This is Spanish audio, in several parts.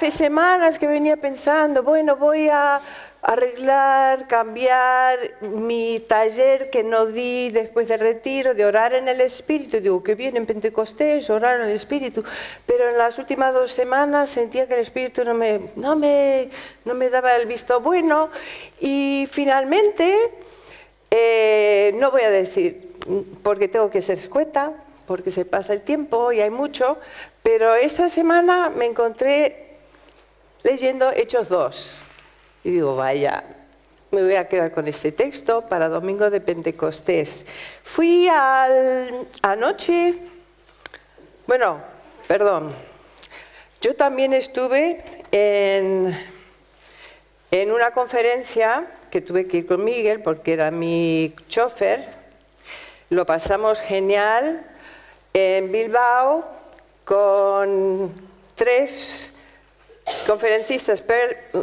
hace semanas que venía pensando, bueno, voy a arreglar, cambiar mi taller que no di después del retiro, de orar en el Espíritu. Digo, que bien en Pentecostés, orar en el Espíritu. Pero en las últimas 2 semanas sentía que el Espíritu no me daba el visto bueno. Y finalmente, no voy a decir, porque tengo que ser escueta, porque se pasa el tiempo y hay mucho, pero esta semana me encontré leyendo Hechos 2. Y digo, vaya, me voy a quedar con este texto para Domingo de Pentecostés. Fui anoche, yo también estuve en una conferencia que tuve que ir con Miguel porque era mi chofer. Lo pasamos genial en Bilbao con 3 conferencistas.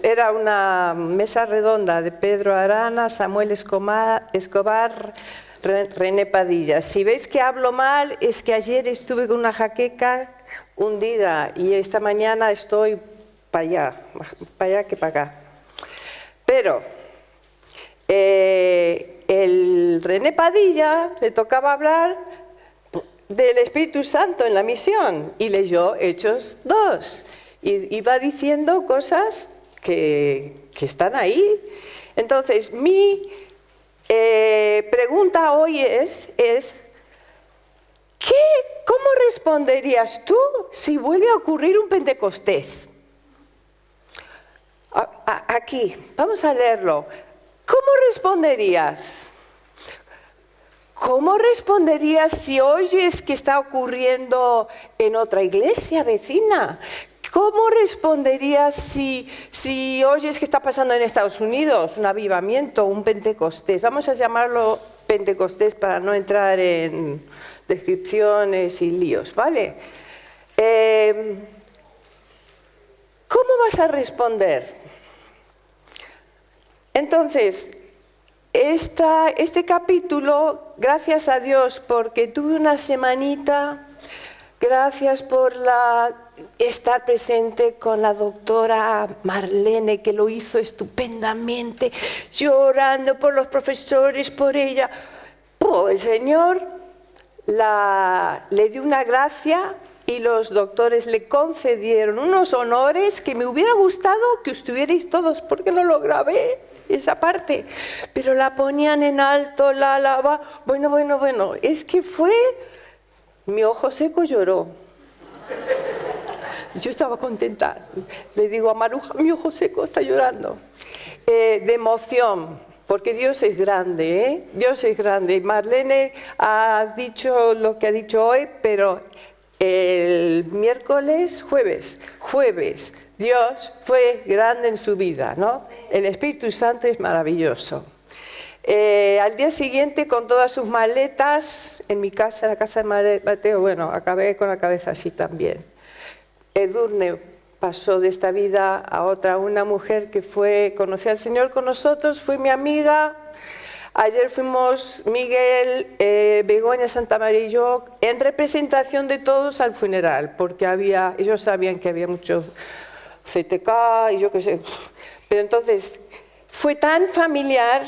Era una mesa redonda de Pedro Arana, Samuel Escobar, René Padilla. Si veis que hablo mal, es que ayer estuve con una jaqueca hundida y esta mañana estoy para allá que para acá. Pero el René Padilla le tocaba hablar del Espíritu Santo en la misión y leyó Hechos 2. Y iba diciendo cosas que están ahí. Entonces, mi pregunta hoy es ¿cómo responderías tú si vuelve a ocurrir un Pentecostés? Aquí, vamos a leerlo. ¿Cómo responderías? ¿Cómo responderías si oyes que está ocurriendo en otra iglesia vecina? ¿Cómo responderías si oyes que está pasando en Estados Unidos un avivamiento, un Pentecostés? Vamos a llamarlo Pentecostés para no entrar en descripciones y líos, ¿vale? ¿Cómo vas a responder? Entonces, este capítulo, gracias a Dios porque tuve una semanita, gracias por estar presente con la doctora Marlene, que lo hizo estupendamente, llorando por los profesores, por ella. El Señor le dio una gracia y los doctores le concedieron unos honores que me hubiera gustado que estuvierais todos, porque no lo grabé esa parte, pero la ponían en alto, la alaba. Bueno, es que mi ojo seco lloró. Yo estaba contenta. Le digo a Maruja, mi ojo seco está llorando. De emoción, porque Dios es grande, ¿eh? Dios es grande. Marlene ha dicho lo que ha dicho hoy, pero el jueves, Dios fue grande en su vida, ¿no? El Espíritu Santo es maravilloso. Al día siguiente, con todas sus maletas, en mi casa, en la casa de Mateo, acabé con la cabeza así también. Edurne pasó de esta vida a otra, una mujer que conoció al Señor con nosotros, fue mi amiga. Ayer fuimos Miguel, Begoña, Santa María y yo, en representación de todos al funeral, porque ellos sabían que había muchos CTK y yo qué sé. Pero entonces fue tan familiar,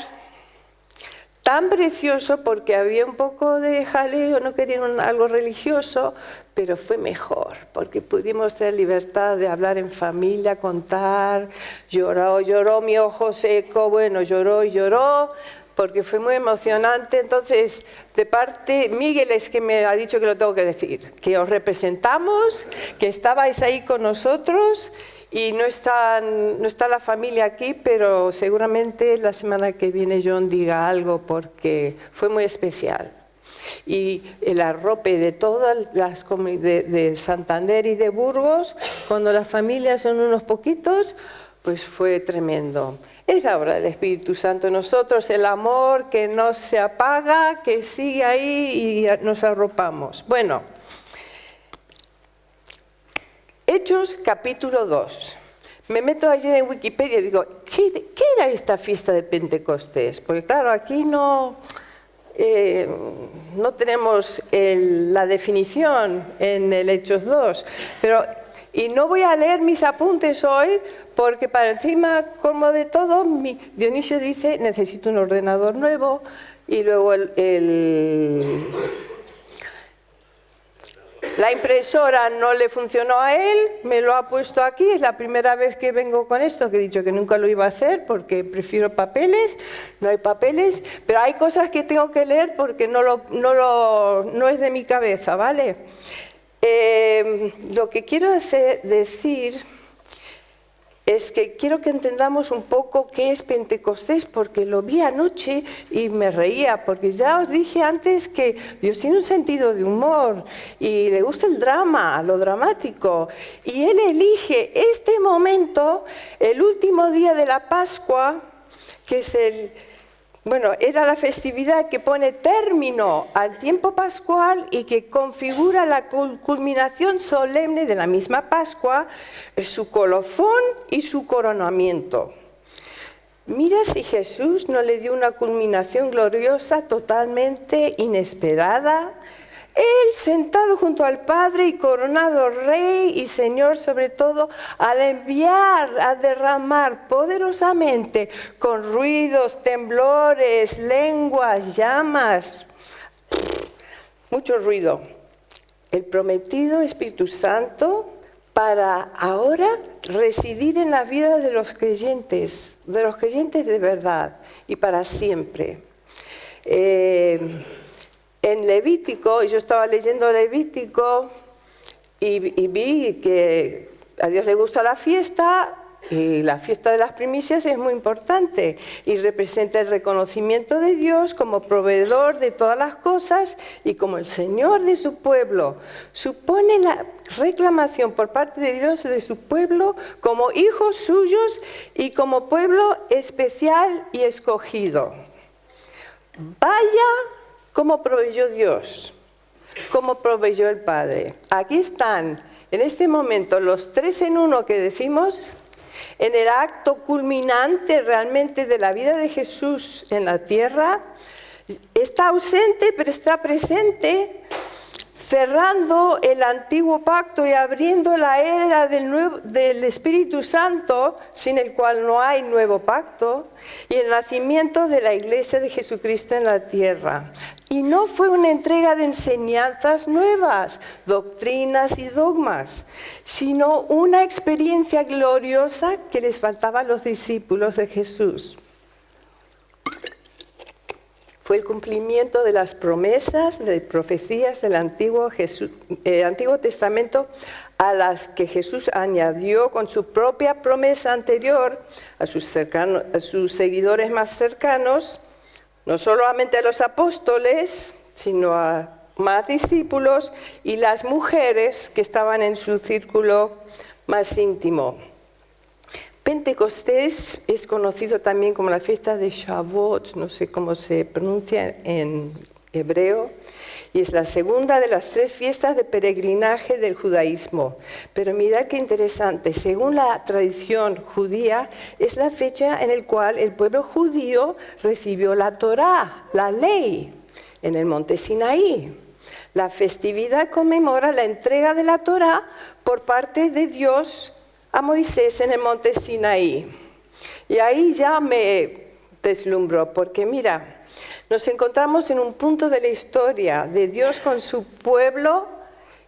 tan precioso, porque había un poco de jaleo, no querían algo religioso, pero fue mejor, porque pudimos tener libertad de hablar en familia, contar. Lloró mi ojo seco, lloró y lloró, porque fue muy emocionante. Entonces, de parte, Miguel es que me ha dicho que lo tengo que decir, que os representamos, que estabais ahí con nosotros. Y no está la familia aquí, pero seguramente la semana que viene John diga algo, porque fue muy especial. Y el arrope de todas las comunidades de Santander y de Burgos, cuando las familias son unos poquitos, pues fue tremendo. Es la obra del Espíritu Santo en nosotros, el amor que no se apaga, que sigue ahí y nos arropamos. Bueno, Hechos capítulo 2. Me meto ayer en Wikipedia y digo, ¿qué era esta fiesta de Pentecostés? Porque claro, aquí no tenemos la definición en el Hechos 2, pero Y no voy a leer mis apuntes hoy porque para encima, como de todo, Dionisio dice, necesito un ordenador nuevo y luego la impresora no le funcionó a él, me lo ha puesto aquí, es la primera vez que vengo con esto, que he dicho que nunca lo iba a hacer porque prefiero papeles, no hay papeles, pero hay cosas que tengo que leer porque no es de mi cabeza, ¿vale? Lo que quiero decir es que quiero que entendamos un poco qué es Pentecostés, porque lo vi anoche y me reía, porque ya os dije antes que Dios tiene un sentido de humor y le gusta el drama, lo dramático, y Él elige este momento, el último día de la Pascua, que es era la festividad que pone término al tiempo pascual y que configura la culminación solemne de la misma Pascua, su colofón y su coronamiento. Mira si Jesús no le dio una culminación gloriosa totalmente inesperada. Él sentado junto al Padre y coronado Rey y Señor sobre todo, al enviar a derramar poderosamente con ruidos, temblores, lenguas, llamas, mucho ruido, el prometido Espíritu Santo para ahora residir en la vida de los creyentes de verdad y para siempre. En Levítico, yo estaba leyendo Levítico y vi que a Dios le gusta la fiesta y la fiesta de las primicias es muy importante y representa el reconocimiento de Dios como proveedor de todas las cosas y como el Señor de su pueblo. Supone la reclamación por parte de Dios de su pueblo como hijos suyos y como pueblo especial y escogido. Vaya cómo proveyó Dios, cómo proveyó el Padre. Aquí están, en este momento, los tres en uno que decimos, en el acto culminante realmente de la vida de Jesús en la tierra. Está ausente, pero está presente, cerrando el antiguo pacto y abriendo la era del Espíritu Santo, sin el cual no hay nuevo pacto, y el nacimiento de la Iglesia de Jesucristo en la tierra. Y no fue una entrega de enseñanzas nuevas, doctrinas y dogmas, sino una experiencia gloriosa que les faltaba a los discípulos de Jesús. Fue el cumplimiento de las promesas, de profecías del Antiguo Testamento a las que Jesús añadió con su propia promesa anterior a sus seguidores más cercanos, no solamente a los apóstoles, sino a más discípulos y las mujeres que estaban en su círculo más íntimo. Pentecostés es conocido también como la fiesta de Shavuot, no sé cómo se pronuncia en hebreo, y es la segunda de las tres fiestas de peregrinaje del judaísmo. Pero mirad qué interesante, según la tradición judía, es la fecha en la cual el pueblo judío recibió la Torá, la ley, en el monte Sinaí. La festividad conmemora la entrega de la Torá por parte de Dios a Moisés en el monte Sinaí. Y ahí ya me deslumbró, porque mira, nos encontramos en un punto de la historia de Dios con su pueblo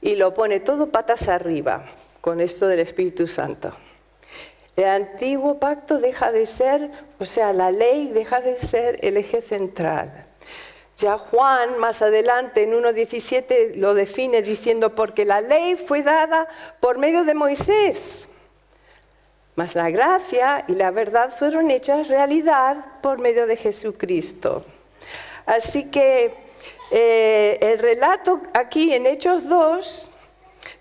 y lo pone todo patas arriba con esto del Espíritu Santo. El antiguo pacto deja de ser, la ley deja de ser el eje central. Ya Juan más adelante en 1:17 lo define diciendo, porque la ley fue dada por medio de Moisés, mas la gracia y la verdad fueron hechas realidad por medio de Jesucristo. Así que el relato aquí en Hechos 2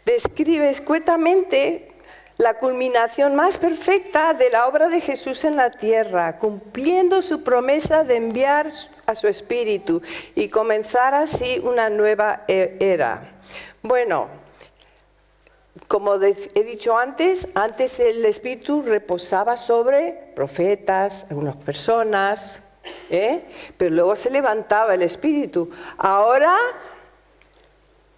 describe escuetamente la culminación más perfecta de la obra de Jesús en la tierra, cumpliendo su promesa de enviar a su Espíritu y comenzar así una nueva era. Bueno, como he dicho antes el Espíritu reposaba sobre profetas, algunas personas, pero luego se levantaba el Espíritu. Ahora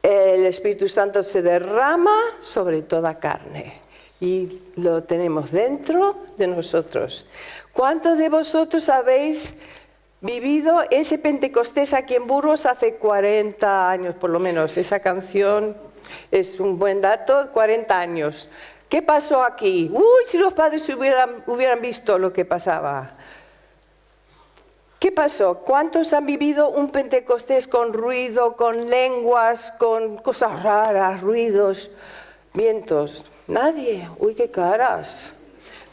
el Espíritu Santo se derrama sobre toda carne y lo tenemos dentro de nosotros. ¿Cuántos de vosotros habéis vivido ese Pentecostés aquí en Burgos hace 40 años por lo menos? Esa canción es un buen dato, 40 años. ¿Qué pasó aquí? Uy, si los padres hubieran visto lo que pasaba. ¿Qué pasó? ¿Cuántos han vivido un Pentecostés con ruido, con lenguas, con cosas raras, ruidos, vientos? Nadie. Uy, qué caras.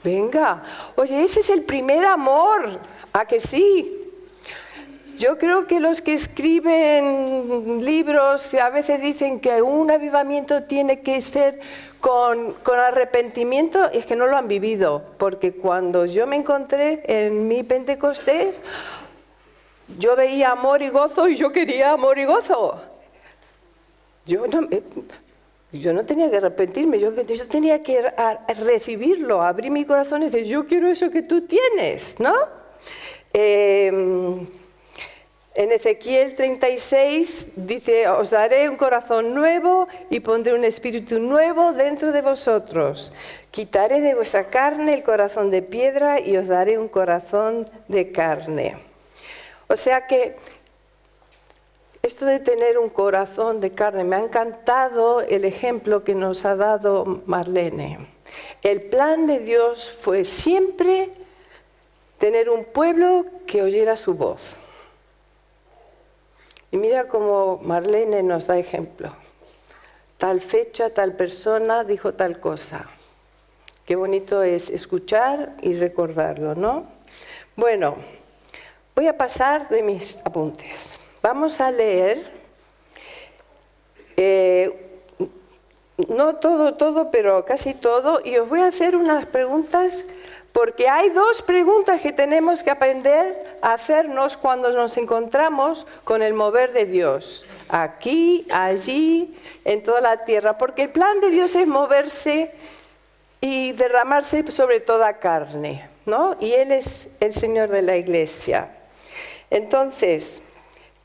Venga. Oye, ese es el primer amor. ¿A que sí? Yo creo que los que escriben libros a veces dicen que un avivamiento tiene que ser con arrepentimiento, es que no lo han vivido, porque cuando yo me encontré en mi Pentecostés, yo veía amor y gozo y yo quería amor y gozo. Yo no tenía que arrepentirme, yo tenía que recibirlo, abrir mi corazón y decir, yo quiero eso que tú tienes, ¿no? En Ezequiel 36 dice, os daré un corazón nuevo y pondré un espíritu nuevo dentro de vosotros. Quitaré de vuestra carne el corazón de piedra y os daré un corazón de carne. O sea que esto de tener un corazón de carne, me ha encantado el ejemplo que nos ha dado Marlene. El plan de Dios fue siempre tener un pueblo que oyera su voz. Y mira cómo Marlene nos da ejemplo. Tal fecha, tal persona dijo tal cosa. Qué bonito es escuchar y recordarlo, ¿no? Bueno, voy a pasar de mis apuntes. Vamos a leer, no todo, pero casi todo, y os voy a hacer unas preguntas. Porque hay dos preguntas que tenemos que aprender a hacernos cuando nos encontramos con el mover de Dios. Aquí, allí, en toda la tierra. Porque el plan de Dios es moverse y derramarse sobre toda carne, ¿no? Y Él es el Señor de la Iglesia. Entonces,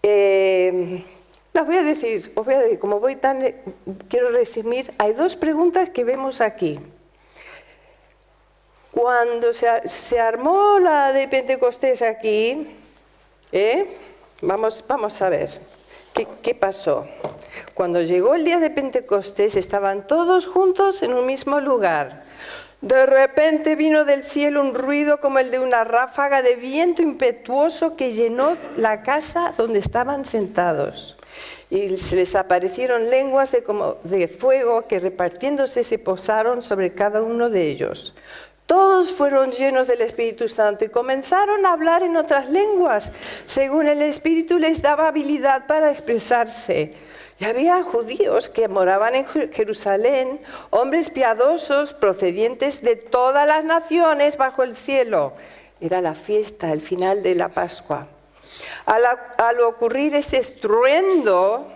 os voy a decir, como quiero resumir, hay dos preguntas que vemos aquí. Cuando se armó la de Pentecostés aquí, vamos a ver qué pasó. Cuando llegó el día de Pentecostés estaban todos juntos en un mismo lugar. De repente vino del cielo un ruido como el de una ráfaga de viento impetuoso que llenó la casa donde estaban sentados. Y se les aparecieron lenguas como de fuego que repartiéndose se posaron sobre cada uno de ellos. Todos fueron llenos del Espíritu Santo y comenzaron a hablar en otras lenguas, según el Espíritu les daba habilidad para expresarse. Y había judíos que moraban en Jerusalén, hombres piadosos procedientes de todas las naciones bajo el cielo. Era la fiesta, el final de la Pascua. Al ocurrir ese estruendo,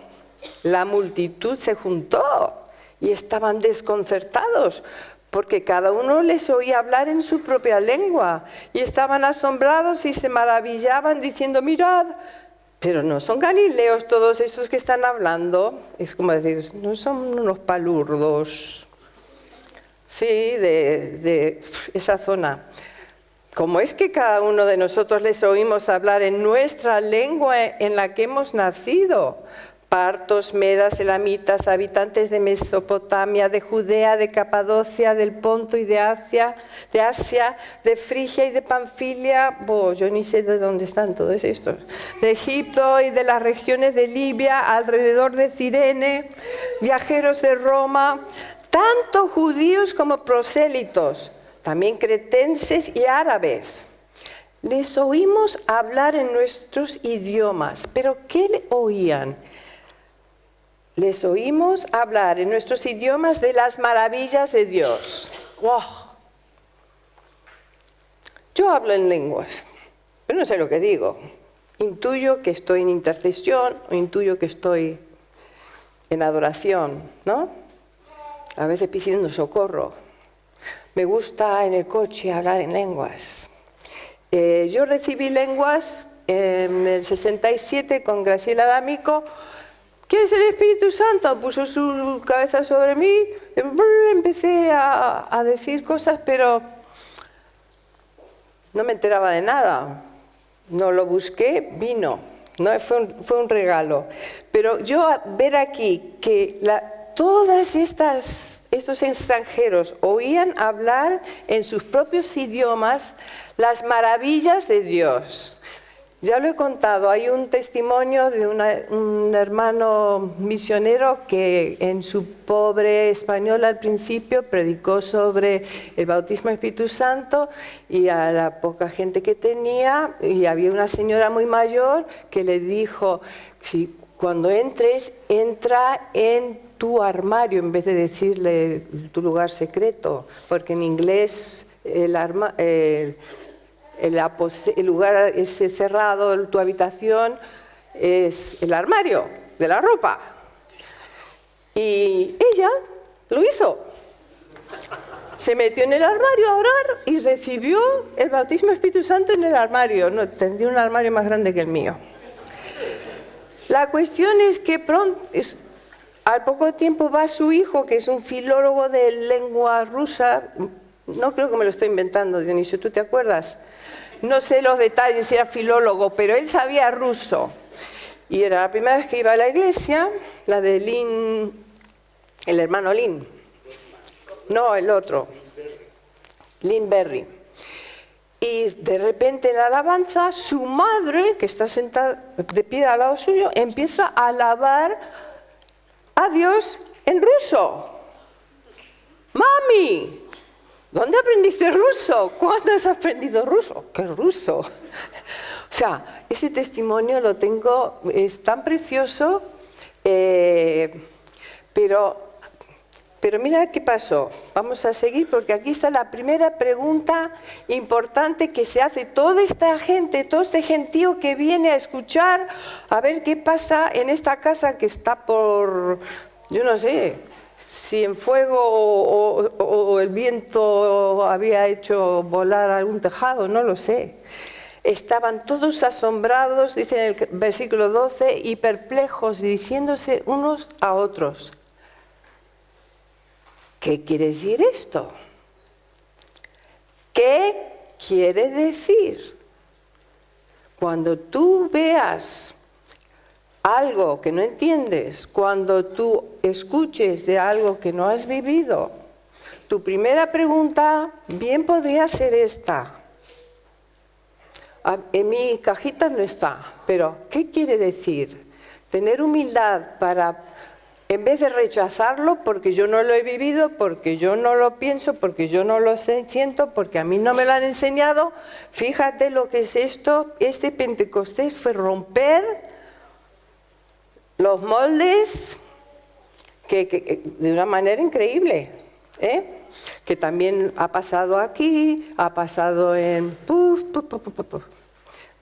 la multitud se juntó y estaban desconcertados, porque cada uno les oía hablar en su propia lengua y estaban asombrados y se maravillaban diciendo, mirad, pero no son galileos todos estos que están hablando. Es como decir, no son unos palurdos, sí, de esa zona. ¿Cómo es que cada uno de nosotros les oímos hablar en nuestra lengua en la que hemos nacido? Partos, medas, elamitas, habitantes de Mesopotamia, de Judea, de Capadocia, del Ponto y de Asia, de Frigia y de Panfilia, yo ni sé de dónde están todos estos, de Egipto y de las regiones de Libia, alrededor de Cirene, viajeros de Roma, tanto judíos como prosélitos, también cretenses y árabes. Les oímos hablar en nuestros idiomas, pero ¿qué le oían? Les oímos hablar en nuestros idiomas de las maravillas de Dios. ¡Wow! Yo hablo en lenguas, pero no sé lo que digo. Intuyo que estoy en intercesión o intuyo que estoy en adoración, ¿no? A veces pidiendo socorro. Me gusta en el coche hablar en lenguas. Yo recibí lenguas en el 67 con Graciela D'Amico. ¿quién es el Espíritu Santo? Puso su cabeza sobre mí, empecé a decir cosas, pero no me enteraba de nada. No lo busqué, vino. No, fue un regalo. Pero yo ver aquí que todos estos extranjeros oían hablar en sus propios idiomas las maravillas de Dios. Ya lo he contado, hay un testimonio de un hermano misionero que en su pobre español al principio predicó sobre el bautismo del Espíritu Santo y a la poca gente que tenía, y había una señora muy mayor que le dijo, si cuando entres, entra en tu armario en vez de decirle tu lugar secreto, porque en inglés el lugar ese cerrado, tu habitación, es el armario de la ropa. Y ella lo hizo. Se metió en el armario a orar y recibió el bautismo del Espíritu Santo en el armario. No, tendría un armario más grande que el mío. La cuestión es que al poco tiempo va su hijo, que es un filólogo de lengua rusa. No creo que me lo estoy inventando, Dionisio, ¿tú te acuerdas? No sé los detalles, era filólogo, pero él sabía ruso. Y era la primera vez que iba a la iglesia, la de Lin, el hermano Lin. No, el otro, Lin Berry. Y de repente en la alabanza, su madre, que está sentada de pie al lado suyo, empieza a alabar a Dios en ruso. ¡Mami! ¿Dónde aprendiste ruso? ¿Cuándo has aprendido ruso? ¿Qué ruso? O sea, ese testimonio lo tengo, es tan precioso, pero mira qué pasó. Vamos a seguir porque aquí está la primera pregunta importante que se hace toda esta gente, todo este gentío que viene a escuchar, a ver qué pasa en esta casa que está por, yo no sé, si en fuego o el viento había hecho volar algún tejado, no lo sé. Estaban todos asombrados, dice en el versículo 12, y perplejos, diciéndose unos a otros. ¿Qué quiere decir esto? ¿Qué quiere decir? Cuando tú veas algo que no entiendes, cuando tú escuches de algo que no has vivido, tu primera pregunta bien podría ser esta. En mi cajita no está, pero ¿qué quiere decir? Tener humildad para, en vez de rechazarlo porque yo no lo he vivido, porque yo no lo pienso, porque yo no lo siento, porque a mí no me lo han enseñado, fíjate lo que es esto. Este Pentecostés fue romper los moldes que de una manera increíble, que también ha pasado aquí, ha pasado en...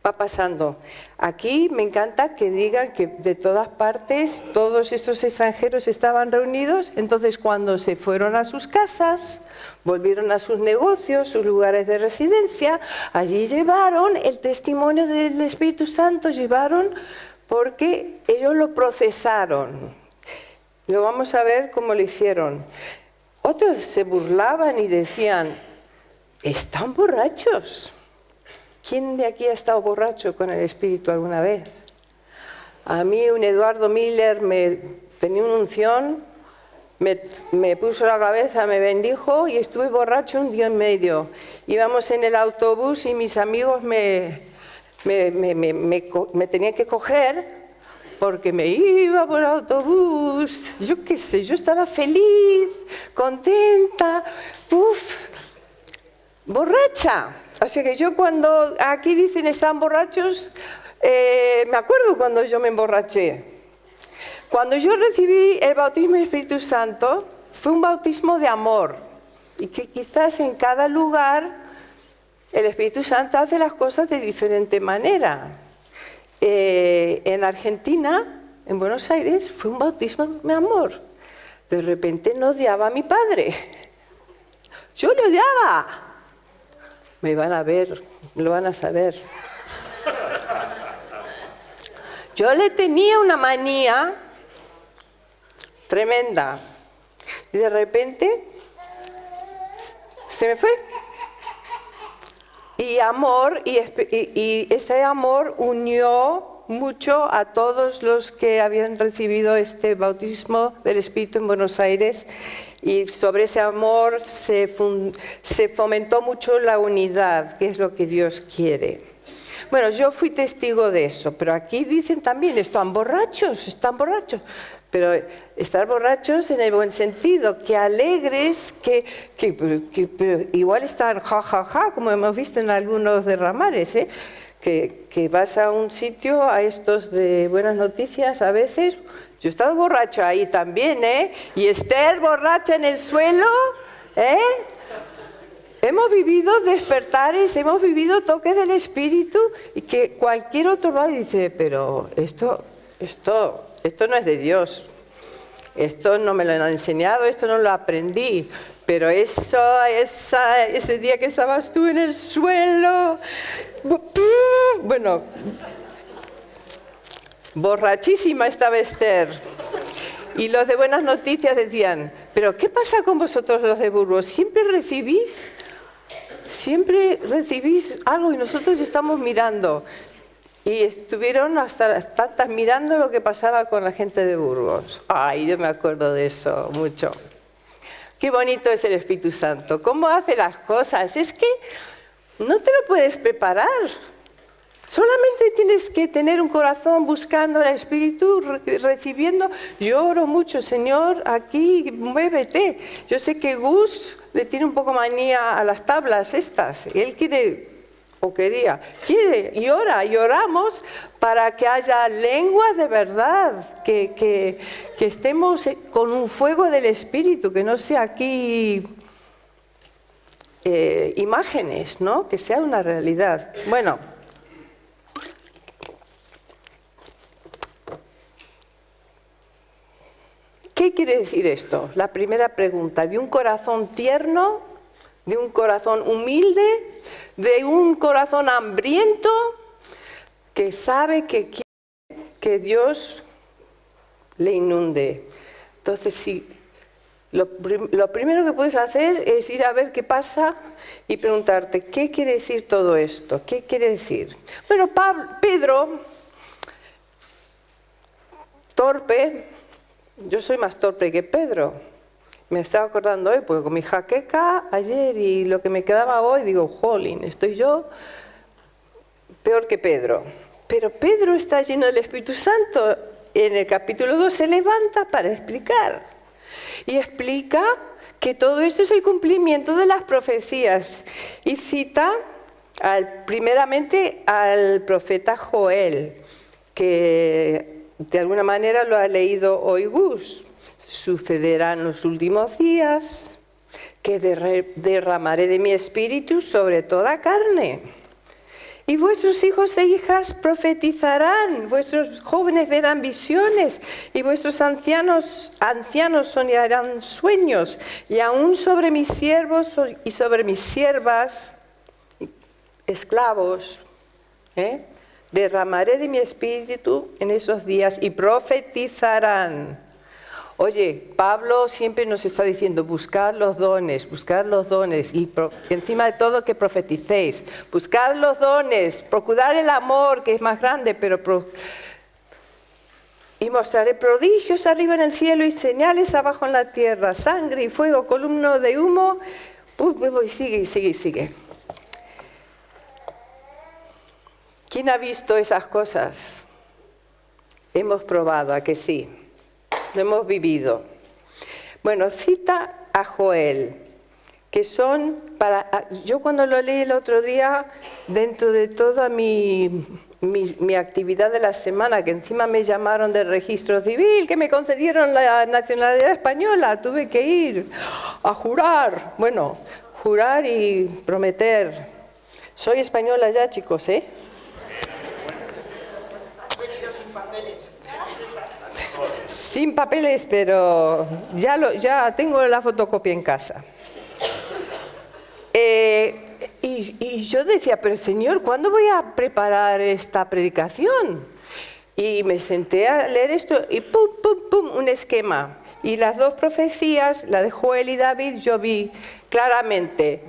va pasando. Aquí me encanta que digan que de todas partes todos estos extranjeros estaban reunidos, entonces cuando se fueron a sus casas, volvieron a sus negocios, sus lugares de residencia, allí llevaron el testimonio del Espíritu Santo, porque ellos lo procesaron. Lo vamos a ver cómo lo hicieron. Otros se burlaban y decían, ¿están borrachos? ¿Quién de aquí ha estado borracho con el Espíritu alguna vez? A mí un Eduardo Miller tenía una unción, me puso la cabeza, me bendijo y estuve borracho un día y medio. Íbamos en el autobús y mis amigos me tenía que coger porque me iba por el autobús, yo qué sé, yo estaba feliz, contenta, borracha. O sea que yo cuando aquí dicen están borrachos, me acuerdo cuando yo me emborraché. Cuando yo recibí el bautismo del Espíritu Santo, fue un bautismo de amor y que quizás en cada lugar el Espíritu Santo hace las cosas de diferente manera. En Argentina, en Buenos Aires, fue un bautismo de amor. De repente no odiaba a mi padre. Yo le odiaba. Me van a ver, lo van a saber. Yo le tenía una manía tremenda. Y de repente se me fue. Y amor, y ese amor unió mucho a todos los que habían recibido este bautismo del Espíritu en Buenos Aires, y sobre ese amor se fomentó mucho la unidad, que es lo que Dios quiere. Bueno, yo fui testigo de eso, pero aquí dicen también, están borrachos. Pero estar borrachos en el buen sentido, que alegres, que igual están ja, como hemos visto en algunos derramares, ¿eh? Que vas a un sitio, a estos de buenas noticias a veces. Yo he estado borracho ahí también, ¿eh? Y Esther borracha en el suelo, ¿eh? Hemos vivido despertares, hemos vivido toques del Espíritu, y que cualquier otro va y dice, pero esto no es de Dios, esto no me lo han enseñado, esto no lo aprendí, pero ese día que estabas tú en el suelo, bueno, borrachísima estaba Esther. Y los de buenas noticias decían, pero ¿qué pasa con vosotros los de Burgos? Siempre recibís algo y nosotros estamos mirando. Y estuvieron hasta las tantas mirando lo que pasaba con la gente de Burgos. Ay, yo me acuerdo de eso mucho. Qué bonito es el Espíritu Santo. ¿Cómo hace las cosas? Es que no te lo puedes preparar. Solamente tienes que tener un corazón buscando al Espíritu, recibiendo. Yo oro mucho, Señor, aquí muévete. Yo sé que Gus le tiene un poco manía a las tablas estas. Él quiere y ora, y oramos para que haya lengua de verdad, que estemos con un fuego del Espíritu, que no sea aquí imágenes, ¿no? Que sea una realidad. Bueno, ¿qué quiere decir esto? La primera pregunta, de un corazón tierno, de un corazón humilde, de un corazón hambriento que sabe que quiere que Dios le inunde. Entonces, sí, lo primero que puedes hacer es ir a ver qué pasa y preguntarte, ¿qué quiere decir todo esto? ¿Qué quiere decir? Bueno, Pedro, torpe, yo soy más torpe que Pedro. Me estaba acordando hoy, porque con mi jaqueca ayer y lo que me quedaba hoy, digo, jolín, estoy yo peor que Pedro. Pero Pedro está lleno del Espíritu Santo. En el capítulo 2 se levanta para explicar. Y explica que todo esto es el cumplimiento de las profecías. Y cita primeramente al profeta Joel, que de alguna manera lo ha leído hoy Gus. Sucederán los últimos días que derramaré de mi espíritu sobre toda carne. Y vuestros hijos e hijas profetizarán, vuestros jóvenes verán visiones, y vuestros ancianos soñarán sueños, y aún sobre mis siervos y sobre mis siervas, esclavos, derramaré de mi espíritu en esos días y profetizarán. Oye, Pablo siempre nos está diciendo, buscad los dones, y encima de todo que profeticéis. Buscad los dones, procurad el amor, que es más grande, y mostraré prodigios arriba en el cielo y señales abajo en la tierra, sangre y fuego, columna de humo. Sigue. ¿Quién ha visto esas cosas? Hemos probado, ¿a que sí? Lo hemos vivido. Bueno, cita a Joel, que son yo cuando lo leí el otro día, dentro de toda mi actividad de la semana, que encima me llamaron del registro civil, que me concedieron la nacionalidad española, tuve que ir a jurar. Bueno, jurar y prometer. Soy española ya, chicos, ¿eh? Sin papeles, pero ya tengo la fotocopia en casa. Y yo decía, pero Señor, ¿cuándo voy a preparar esta predicación? Y me senté a leer esto y pum, pum, pum, un esquema. Y las dos profecías, la de Joel y David, yo vi claramente.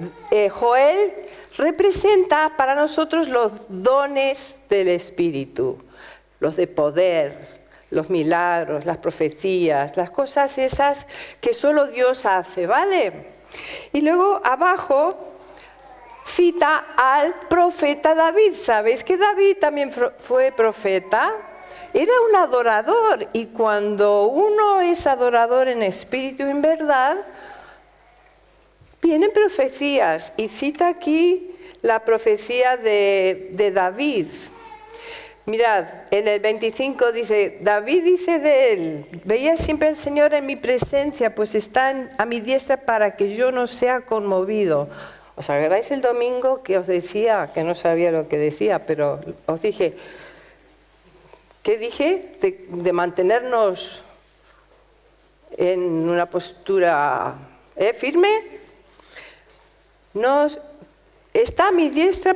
Joel representa para nosotros los dones del Espíritu, los de poder, los milagros, las profecías, las cosas esas que solo Dios hace, ¿vale? Y luego abajo cita al profeta David. ¿Sabéis que David también fue profeta? Era un adorador, y cuando uno es adorador en espíritu y en verdad, vienen profecías, y cita aquí la profecía de David. Mirad, en el 25 dice, David dice de él, veía siempre al Señor en mi presencia, pues está a mi diestra para que yo no sea conmovido. ¿Os acordáis el domingo que os decía, que no sabía lo que decía, pero os dije, ¿qué dije? De mantenernos en una postura firme. Está a mi diestra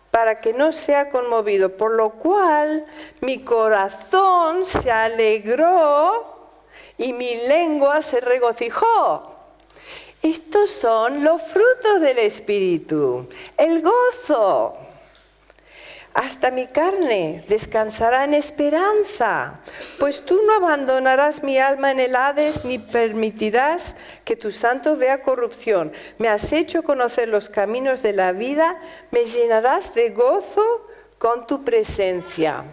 para que no sea conmovido, por lo cual mi corazón se alegró y mi lengua se regocijó. Estos son los frutos del Espíritu, el gozo. Hasta mi carne descansará en esperanza, pues tú no abandonarás mi alma en el Hades, ni permitirás que tu santo vea corrupción. Me has hecho conocer los caminos de la vida, me llenarás de gozo con tu presencia.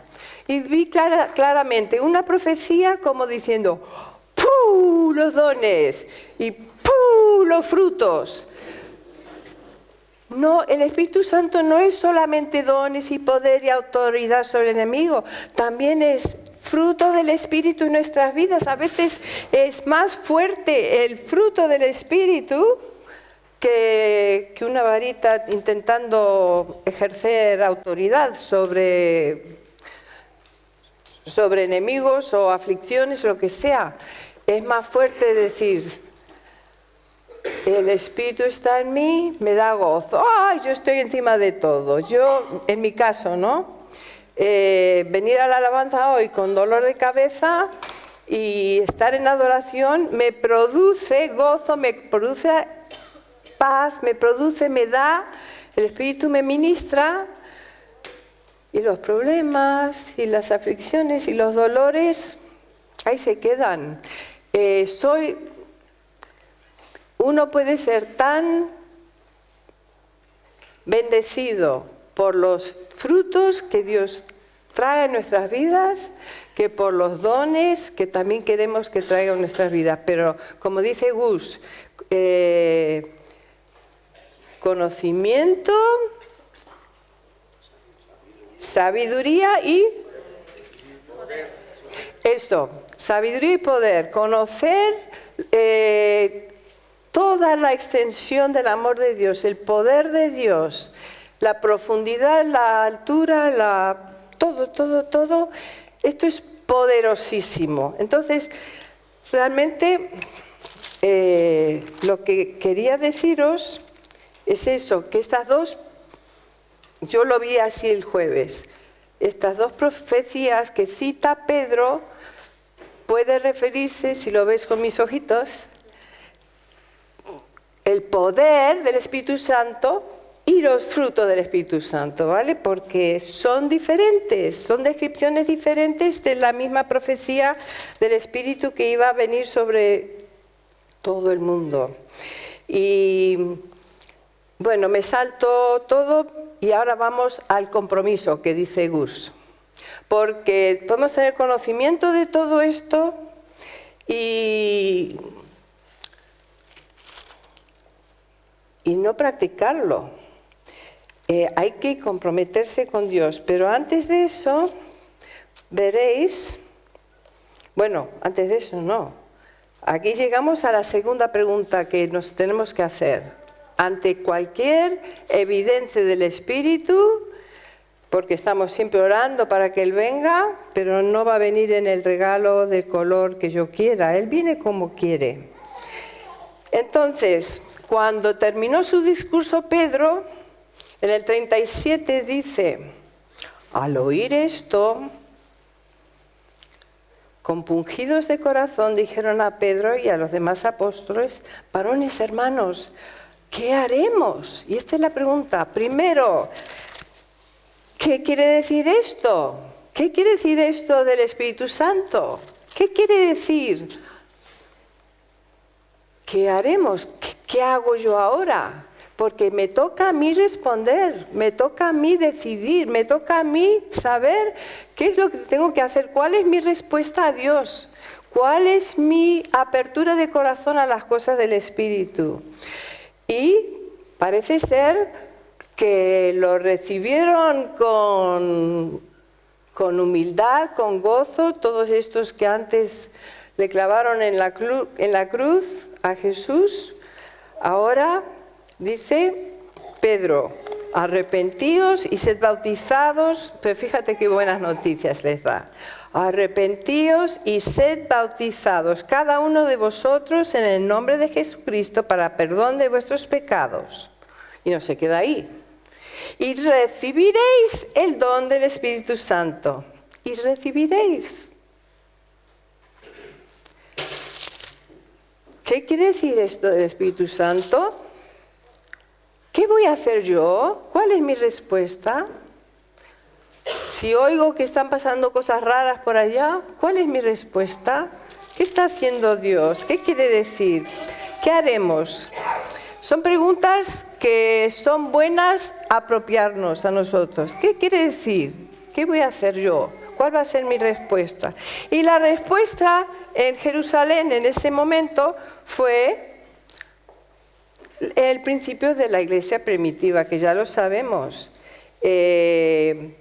Y vi claramente una profecía como diciendo, ¡puh! Los dones y ¡puh! Los frutos. No, el Espíritu Santo no es solamente dones y poder y autoridad sobre el enemigo, también es fruto del Espíritu en nuestras vidas. A veces es más fuerte el fruto del Espíritu que una varita intentando ejercer autoridad sobre enemigos o aflicciones o lo que sea. Es más fuerte decir, el Espíritu está en mí, me da gozo. ¡Ay, yo estoy encima de todo! Yo, en mi caso, ¿no? Venir a la alabanza hoy con dolor de cabeza y estar en adoración me produce gozo, me produce paz, me da, el Espíritu me ministra, y los problemas y las aflicciones y los dolores ahí se quedan. Uno puede ser tan bendecido por los frutos que Dios trae en nuestras vidas que por los dones que también queremos que traiga en nuestras vidas. Pero como dice Gus, conocimiento, sabiduría y poder. Eso, sabiduría y poder, conocer toda la extensión del amor de Dios, el poder de Dios, la profundidad, la altura, todo. Esto es poderosísimo. Entonces, realmente lo que quería deciros es eso, que estas dos, yo lo vi así el jueves, estas dos profecías que cita Pedro, puede referirse, si lo ves con mis ojitos, el poder del Espíritu Santo y los frutos del Espíritu Santo, ¿vale? Porque son diferentes, son descripciones diferentes de la misma profecía del Espíritu que iba a venir sobre todo el mundo. Y bueno, me salto todo y ahora vamos al compromiso que dice Gus. Porque podemos tener conocimiento de todo esto y no practicarlo. Hay que comprometerse con Dios, pero antes de eso, veréis, bueno, antes de eso no, aquí llegamos a la segunda pregunta que nos tenemos que hacer. Ante cualquier evidencia del Espíritu, porque estamos siempre orando para que Él venga, pero no va a venir en el regalo del color que yo quiera, Él viene como quiere. Entonces, cuando terminó su discurso Pedro, en el 37 dice, al oír esto, compungidos de corazón, dijeron a Pedro y a los demás apóstoles: varones hermanos, ¿qué haremos? Y esta es la pregunta. Primero, ¿qué quiere decir esto? ¿Qué quiere decir esto del Espíritu Santo? ¿Qué quiere decir? ¿Qué haremos? ¿Qué hago yo ahora? Porque me toca a mí responder, me toca a mí decidir, me toca a mí saber qué es lo que tengo que hacer, cuál es mi respuesta a Dios, cuál es mi apertura de corazón a las cosas del Espíritu. Y parece ser que lo recibieron con humildad, con gozo, todos estos que antes le clavaron en la cruz a Jesús. Ahora dice Pedro: arrepentíos y sed bautizados. Pero fíjate qué buenas noticias les da. Arrepentíos y sed bautizados, cada uno de vosotros, en el nombre de Jesucristo, para perdón de vuestros pecados. Y no se queda ahí. Y recibiréis el don del Espíritu Santo. Y recibiréis. ¿Qué quiere decir esto del Espíritu Santo? ¿Qué voy a hacer yo? ¿Cuál es mi respuesta? Si oigo que están pasando cosas raras por allá, ¿cuál es mi respuesta? ¿Qué está haciendo Dios? ¿Qué quiere decir? ¿Qué haremos? Son preguntas que son buenas apropiarnos a nosotros. ¿Qué quiere decir? ¿Qué voy a hacer yo? ¿Cuál va a ser mi respuesta? Y la respuesta en Jerusalén en ese momento fue el principio de la iglesia primitiva, que ya lo sabemos. Se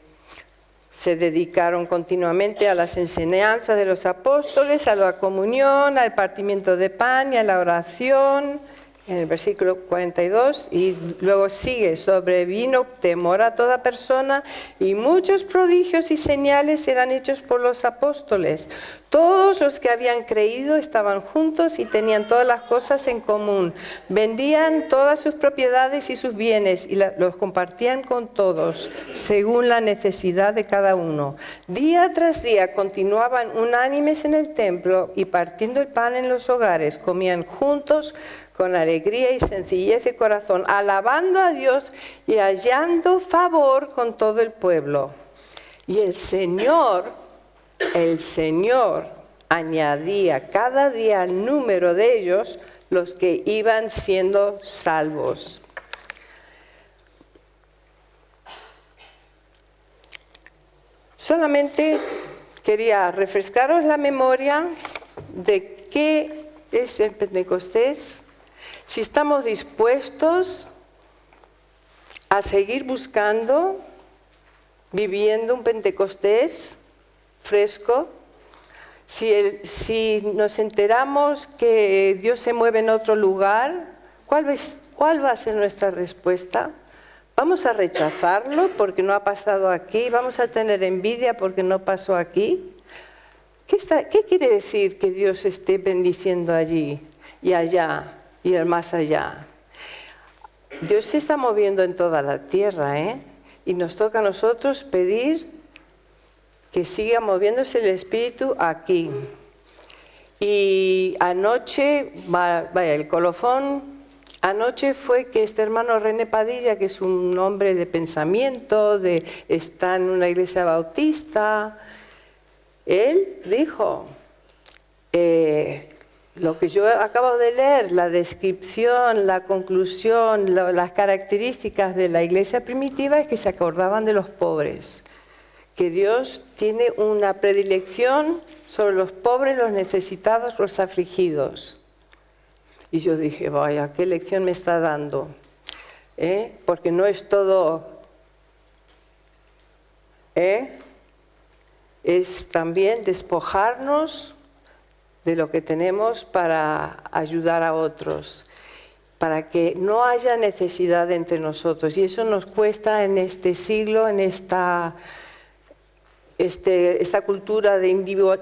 dedicaron continuamente a las enseñanzas de los apóstoles, a la comunión, al partimiento de pan y a la oración, en el versículo 42, y luego sigue: sobrevino temor a toda persona y muchos prodigios y señales eran hechos por los apóstoles. Todos los que habían creído estaban juntos y tenían todas las cosas en común. Vendían todas sus propiedades y sus bienes y los compartían con todos, según la necesidad de cada uno. Día tras día continuaban unánimes en el templo y partiendo el pan en los hogares, comían juntos con alegría y sencillez de corazón, alabando a Dios y hallando favor con todo el pueblo. Y el Señor añadía cada día al número de ellos los que iban siendo salvos. Solamente quería refrescaros la memoria de qué es el Pentecostés. Si estamos dispuestos a seguir buscando, viviendo un Pentecostés fresco, si nos enteramos que Dios se mueve en otro lugar, ¿cuál va a ser nuestra respuesta? ¿Vamos a rechazarlo porque no ha pasado aquí? ¿Vamos a tener envidia porque no pasó aquí? ¿Qué quiere decir que Dios esté bendiciendo allí y allá y el más allá? Dios se está moviendo en toda la tierra, y nos toca a nosotros pedir que siga moviéndose el Espíritu aquí. Y anoche, el colofón, anoche fue que este hermano René Padilla, que es un hombre de pensamiento, está en una iglesia bautista, él dijo, lo que yo acabo de leer, la descripción, la conclusión, las características de la iglesia primitiva es que se acordaban de los pobres, que Dios tiene una predilección sobre los pobres, los necesitados, los afligidos. Y yo dije, vaya, ¿qué lección me está dando? Porque no es todo, es también despojarnos de lo que tenemos para ayudar a otros, para que no haya necesidad entre nosotros. Y eso nos cuesta en este siglo, en esta cultura de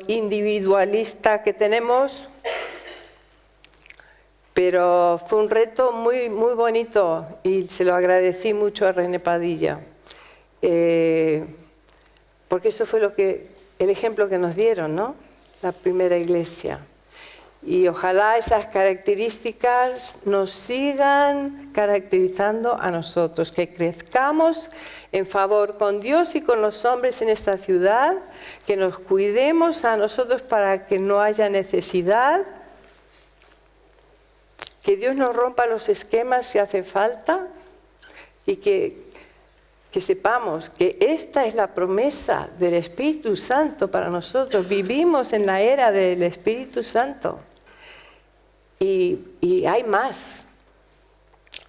individualista que tenemos, pero fue un reto muy, muy bonito y se lo agradecí mucho a René Padilla, porque eso fue el ejemplo que nos dieron, ¿no? la primera iglesia. Y ojalá esas características nos sigan caracterizando a nosotros, que crezcamos en favor con Dios y con los hombres en esta ciudad, que nos cuidemos a nosotros para que no haya necesidad, que Dios nos rompa los esquemas si hace falta y que sepamos que esta es la promesa del Espíritu Santo para nosotros. Vivimos en la era del Espíritu Santo. Y hay más,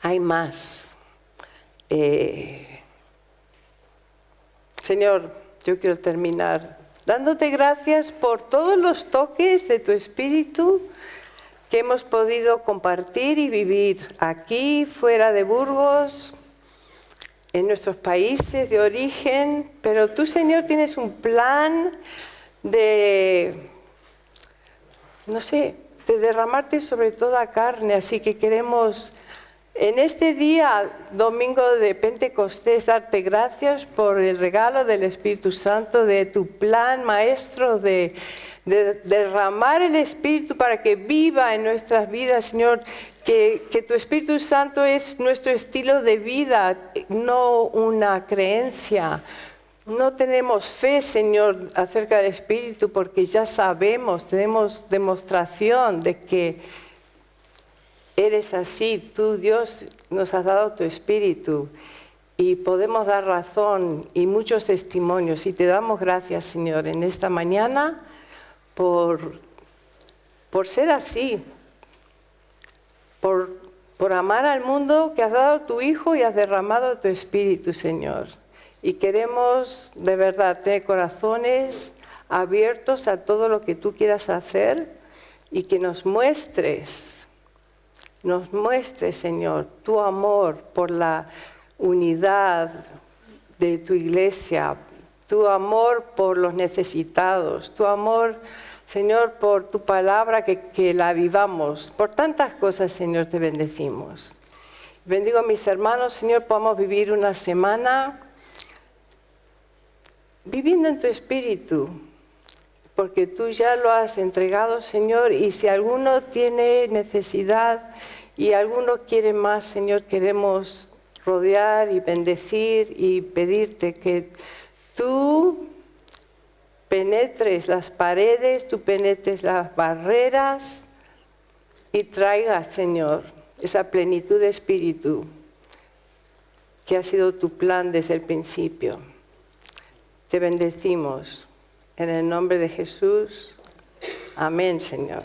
hay más. Señor, yo quiero terminar dándote gracias por todos los toques de tu Espíritu que hemos podido compartir y vivir aquí, fuera de Burgos, en nuestros países de origen. Pero tú, Señor, tienes un plan de, no sé, de derramarte sobre toda carne, así que queremos en este día, domingo de Pentecostés, darte gracias por el regalo del Espíritu Santo, de tu plan maestro de derramar el Espíritu para que viva en nuestras vidas, Señor, que tu Espíritu Santo es nuestro estilo de vida, no una creencia. No tenemos fe, Señor, acerca del Espíritu porque ya sabemos, tenemos demostración de que eres así. Tú, Dios, nos has dado tu Espíritu y podemos dar razón y muchos testimonios. Y te damos gracias, Señor, en esta mañana por ser así, por amar al mundo que has dado tu Hijo y has derramado tu Espíritu, Señor. Y queremos de verdad tener corazones abiertos a todo lo que tú quieras hacer y que nos muestres, Señor, tu amor por la unidad de tu iglesia, tu amor por los necesitados, tu amor, Señor, por tu palabra que la vivamos. Por tantas cosas, Señor, te bendecimos. Bendigo a mis hermanos, Señor, podamos vivir una semana viviendo en tu Espíritu, porque tú ya lo has entregado, Señor, y si alguno tiene necesidad y alguno quiere más, Señor, queremos rodear y bendecir y pedirte que tú penetres las paredes, tú penetres las barreras y traigas, Señor, esa plenitud de Espíritu que ha sido tu plan desde el principio. Te bendecimos en el nombre de Jesús. Amén, Señor.